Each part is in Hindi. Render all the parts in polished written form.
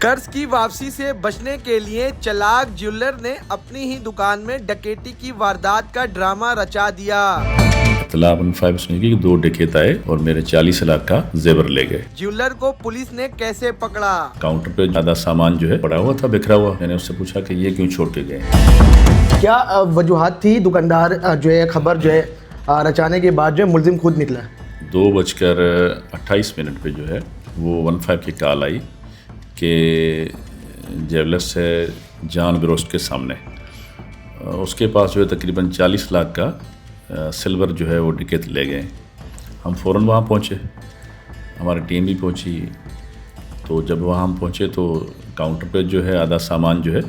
कर्ज की वापसी से बचने के लिए चालाक ज्वेलर ने अपनी ही दुकान में डकैती की वारदात का ड्रामा रचा दिया। इत्तला 15 सुनी कि 2 डकैत आए और मेरे 40 लाख का जेवर ले गए। ज्वेलर को पुलिस ने कैसे पकड़ा? काउंटर पे ज्यादा सामान जो है पड़ा हुआ था, बिखरा हुआ। मैंने उससे पूछा कि ये क्यों छोड़ के गए। क्या वजूहात थी? दुकानदार जो है खबर जो है रचाने के बाद जो है मुलजिम खुद निकला। 2:28 पे जो है वो 15 की कॉल आई कि ज्वेलर्स है जान बिरोस्ट के सामने, उसके पास जो है तकरीबन 40 लाख का सिल्वर जो है वो डकैत ले गए। हम फ़ौरन वहाँ पहुँचे, हमारी टीम भी पहुँची। तो जब वहाँ हम पहुँचे तो काउंटर पे जो है आधा सामान जो है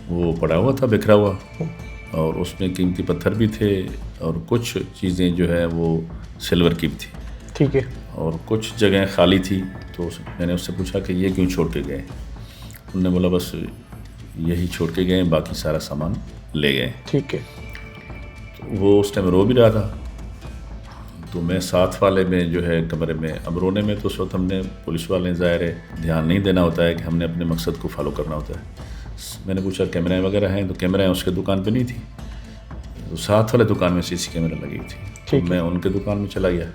वो पड़ा हुआ था, बिखरा हुआ, और उसमें कीमती पत्थर भी थे और कुछ चीज़ें जो है वो सिल्वर की भी थी। ठीक है। और कुछ जगह खाली थी। तो मैंने उससे पूछा कि ये क्यों छोड़ के गए। उन्होंने बोला बस यही छोड़ के गए, बाकी सारा सामान ले गए। ठीक है। तो वो उस टाइम रो भी रहा था। तो मैं साथ वाले में जो है कमरे में, अब रोने में तो उस वक्त हमने पुलिस वाले ज़ाहिर है ध्यान नहीं देना होता है कि हमने अपने मकसद को फॉलो करना होता है। मैंने पूछा कैमरे वगैरह हैं, तो कैमरा उसके दुकान पे नहीं थी। तो साथ वाले दुकान में सीसी कैमरा लगी थी। तो मैं उनके दुकान में चला गया।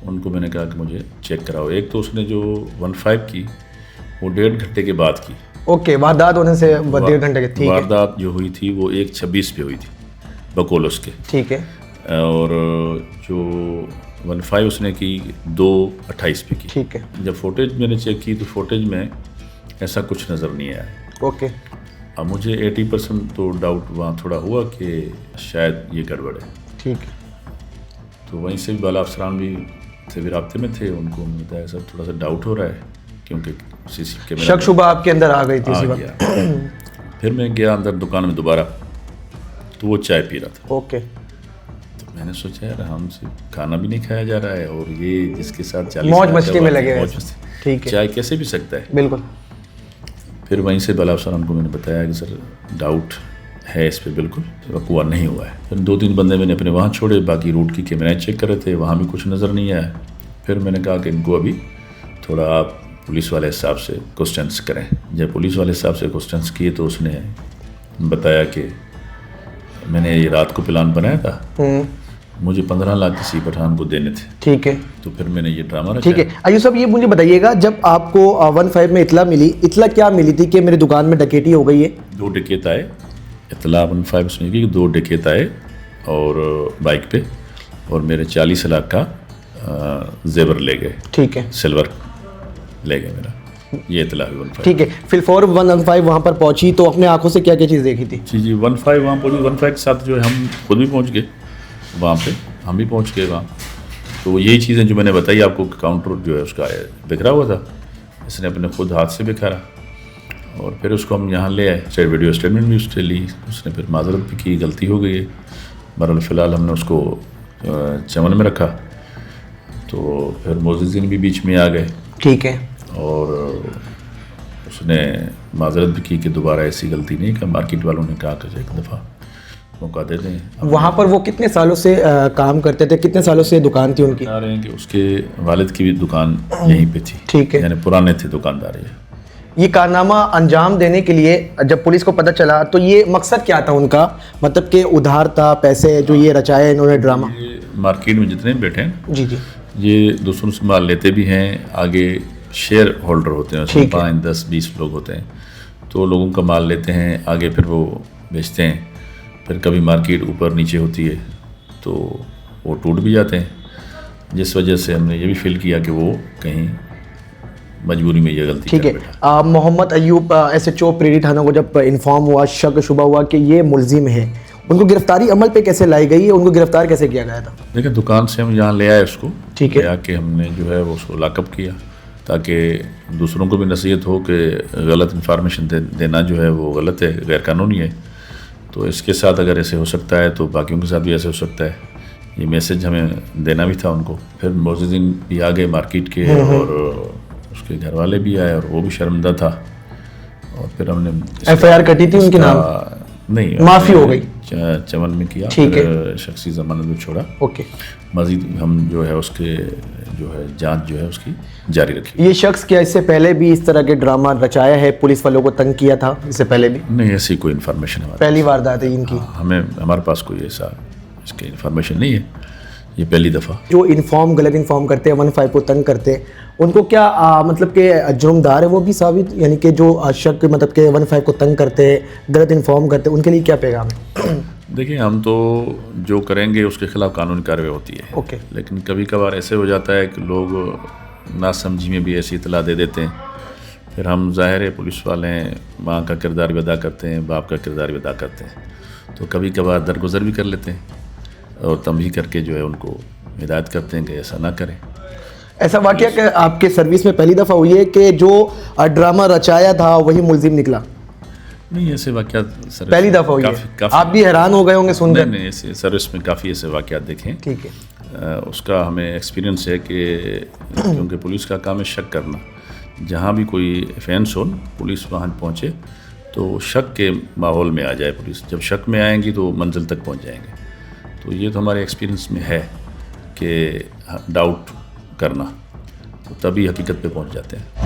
उनको मैंने कहा कि मुझे चेक कराओ। एक तो उसने जो 15 की वो 1.5 घंटे के बाद की। ओके, वारदात होने से 1.5 घंटे के। ठीक है। वारदात जो हुई थी वो 1:26 पे हुई थी बकौल उसके। ठीक है। और जो 15 उसने की 2:28 पे की। ठीक है। जब फुटेज मैंने चेक की तो फुटेज में ऐसा कुछ नज़र नहीं आया। ओके। अब मुझे 80% तो डाउट वहाँ थोड़ा हुआ कि शायद ये गड़बड़ है। ठीक है। तो वहीं से भी बाला अफसरान भी थे, भी राब्ते में थे। उनको बताया सर थोड़ा सा डाउट हो रहा है, क्योंकि सीसी कैमरा शक शुबा आपके अंदर आ गई थी इसी वक्त। फिर मैं गया अंदर दुकान में दोबारा, तो वो चाय पी रहा था। ओके। तो मैंने सोचा यार हमसे खाना भी नहीं खाया जा रहा है और ये जिसके साथ 40 मौज मस्ती में लगे हैं। ठीक है। चाय कैसे पी सकता है। बिल्कुल। फिर वहीं से बाला अफसरान को मैंने बताया कि सर डाउट है इस पर, बिल्कुल वकूआ नहीं हुआ है। फिर 2-3 बंदे मैंने अपने वहाँ छोड़े, बाकी रूट की कैमराएँ चेक कर रहे थे, वहाँ भी कुछ नज़र नहीं आया। फिर मैंने कहा कि इनको अभी थोड़ा आप पुलिस वाले हिसाब से क्वेश्चंस करें। जब पुलिस वाले हिसाब से क्वेश्चंस किए तो उसने बताया कि मैंने ये रात को प्लान बनाया था, मुझे 15 लाख किसी पठान को देने थे। ठीक है। तो फिर मैंने ये ड्रामा रचा। ठीक है। अयूब साहब, ये मुझे बताइएगा, जब आपको 15 में इतला मिली, इतला क्या मिली थी कि मेरी दुकान में डकैती हो गई है? 2 डकैत आए। इत्तला 15 सुनी कि 2 डकैत आए और बाइक पे और मेरे 40 लाख का जेवर ले गए। ठीक है। सिल्वर ले गए मेरा, ये इत्तला हुई 15। ठीक है। फिर 115 वहाँ पर पहुँची तो अपने आंखों से क्या क्या चीज़ देखी थी? जी 15 वहाँ पहुँची। 15 के साथ जो है हम खुद भी पहुँच गए वहाँ पे, हम भी पहुँच गए वहाँ। तो यही चीज़ें जो मैंने बताई आपको, काउंटर जो है उसका बिखरा हुआ था, इसने अपने खुद हाथ से बिखारा और फिर उसको हम यहाँ ले आए। चाहे वीडियो स्टेटमेंट भी उससे ली, उसने फिर माजरत भी की, गलती हो गई है। बहरहाल फ़िलहाल हमने उसको चमन में रखा। तो फिर मोअज़्ज़िज़ीन भी बीच में आ गए। ठीक है। और उसने माजरत भी की कि दोबारा ऐसी गलती नहीं कर। मार्केट वालों ने कहा कि एक दफ़ा मौका दे दें। वहाँ पर वो कितने सालों से काम करते थे? कितने सालों से दुकान थी उनकी? बता रहे हैं कि उसके वालिद की भी दुकान यहीं पे थी। ठीक है। यानी पुराने थे दुकानदार। ये कारनामा अंजाम देने के लिए जब पुलिस को पता चला तो ये मकसद क्या था उनका? मतलब कि उधार था, पैसे जो ये रचाया इन्होंने ड्रामा? ये मार्केट में जितने बैठे हैं जी जी, ये दूसरों से माल लेते भी हैं, आगे शेयर होल्डर होते हैं, उसमें 5, 10, 20 लोग होते हैं। तो लोगों का माल लेते हैं, आगे फिर वो बेचते हैं। फिर कभी मार्केट ऊपर नीचे होती है तो वो टूट भी जाते हैं, जिस वजह से हमने ये भी फील किया कि वो कहीं मजबूरी में ये गलती। ठीक है। मोहम्मद अयूब SHO प्रेरी थाना को जब इन्फॉर्म हुआ, शक शुबा हुआ कि ये मुलजिम है, उनको गिरफ्तारी अमल पे कैसे लाई गई है? उनको गिरफ्तार कैसे किया गया था? देखिए दुकान से हम यहाँ ले आए उसको। ठीक है। ले आके हमने जो है वो उसको लॉकअप किया ताकि दूसरों को भी नसीहत हो कि गलत इंफॉर्मेशन देना जो है वो गलत है, गैर कानूनी है। तो इसके साथ अगर ऐसे हो सकता है तो बाकियों के साथ भी ऐसे हो सकता है। ये मैसेज हमें देना भी था उनको। फिर मोअज़्ज़िज़ीन भी आ गए मार्केट के और उसके घर वाले भी आए और वो भी शर्मिंदा था। और फिर हमने FIR कटी थी उनके नाम? नहीं, माफ़ी हो गई। चमन में किया, ठीक है। फिर शख्सी जमानत में छोड़ा। ओके। मजीद हम जो है उसके जो है जांच जो है उसकी जारी रखी। ये शख्स क्या इससे पहले भी इस तरह के ड्रामा रचाया है, पुलिस वालों को तंग किया था इससे पहले भी? नहीं, ऐसी कोई इन्फॉर्मेशन हमारे पहली वारदात है इनकी? हमारे पास कोई ऐसा इसकी इन्फॉर्मेशन नहीं है, ये पहली दफ़ा। जो गलत इन्फॉर्म करते हैं, 15 को तंग करते हैं, उनको क्या मतलब कि जुर्मदार है वो भी साबित, यानी कि जो शक मतलब कि 15 को तंग करते हैं, गलत इन्फॉर्म करते हैं, उनके लिए क्या पैगाम है? देखिए, हम तो जो करेंगे उसके खिलाफ कानूनी कार्रवाई होती है। ओके। लेकिन कभी कभार ऐसे हो जाता है कि लोग नासमझी में भी ऐसी इतला दे देते हैं, फिर हम ज़ाहिर है पुलिस वाले हैं, माँ का किरदार भी अदा करते हैं, बाप का किरदार भी अदा करते हैं, तो कभी कभार दरगुजर भी कर लेते हैं और तंबीह करके जो है उनको हिदायत करते हैं कि ऐसा ना करें। ऐसा वाकया कि आपके सर्विस में पहली दफ़ा हुई है कि जो ड्रामा रचाया था वही मुलजिम निकला? नहीं, ऐसे वाक़यात पहली दफ़ा हुई है। आप भी हैरान हो गए होंगे सुनकर? नहीं, ऐसे सर्विस में काफ़ी ऐसे वाक़यात देखे। ठीक है। उसका हमें एक्सपीरियंस है कि क्योंकि पुलिस का काम है शक करना। जहाँ भी कोई ऑफेंस हो, पुलिस वहाँ पहुँचे तो शक के माहौल में आ जाए पुलिस। जब शक में आएंगी तो मंजिल तक पहुँच जाएंगे। तो ये तो हमारे एक्सपीरियंस में है कि डाउट करना, तो तभी हकीकत पे पहुँच जाते हैं।